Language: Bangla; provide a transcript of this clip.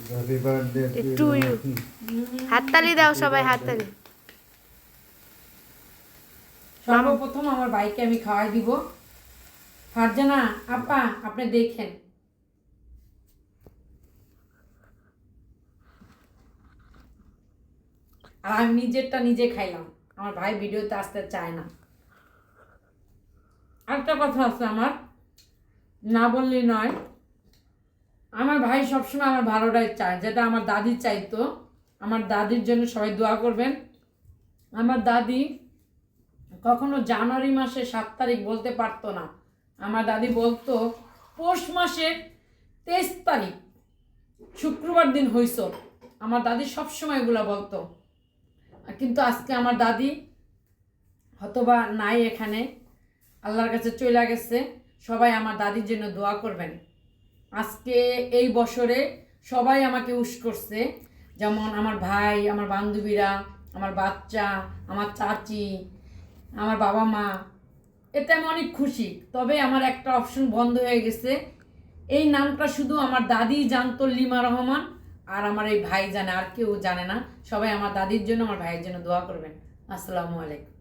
Happy birthday to you. হাততালি দাও সবাই, হাততালি। সর্বপ্রথম আমার ভাইকে আমি খাওয়াই দিব। ফারজানা আপা আপনি দেখেন। আর আমি নিজেরটা নিজে খাইলাম, আমার ভাই ভিডিওতে আসতে চায় না। আরেকটা কথা আছে আমার, না বললেই নয়, আমার ভাই সবসময় আমার ভালোটাই চায়, যেটা আমার দাদি চাইতো। আমার দাদির জন্য সবাই দোয়া করবেন। আমার দাদি কখনো জানুয়ারি মাসে 7 তারিখ বলতে পারতো না, আমার দাদি বলতো পৌষ মাসের 23 তারিখ শুক্রবার দিন হইছ। আমার দাদি সবসময় এগুলো বলতো। কিন্তু আজকে আমার দাদি হয়তোবা নাই এখানে, আল্লাহর কাছে চলে গেছে। সবাই আমার দাদির জন্য দোয়া করবেন। আজকে এই বছরে সবাই আমাকে উইশ করছে, যেমন আমার ভাই, আমার বান্ধবীরা, আমার বাচ্চা, আমার চাচি, আমার বাবা মা। এতে আমি অনেক খুশি। তবে আমার একটা অপশন বন্ধ হয়ে গেছে, এই নামটা শুধু আমার দাদি জানতো, লিমা রহমান, আর আমার এই ভাই জানে, আর কেউ জানে না। সবাই আমার দাদির জন্য, আমার ভাইয়ের জন্য দোয়া করবেন। আসসালামু আলাইকুম।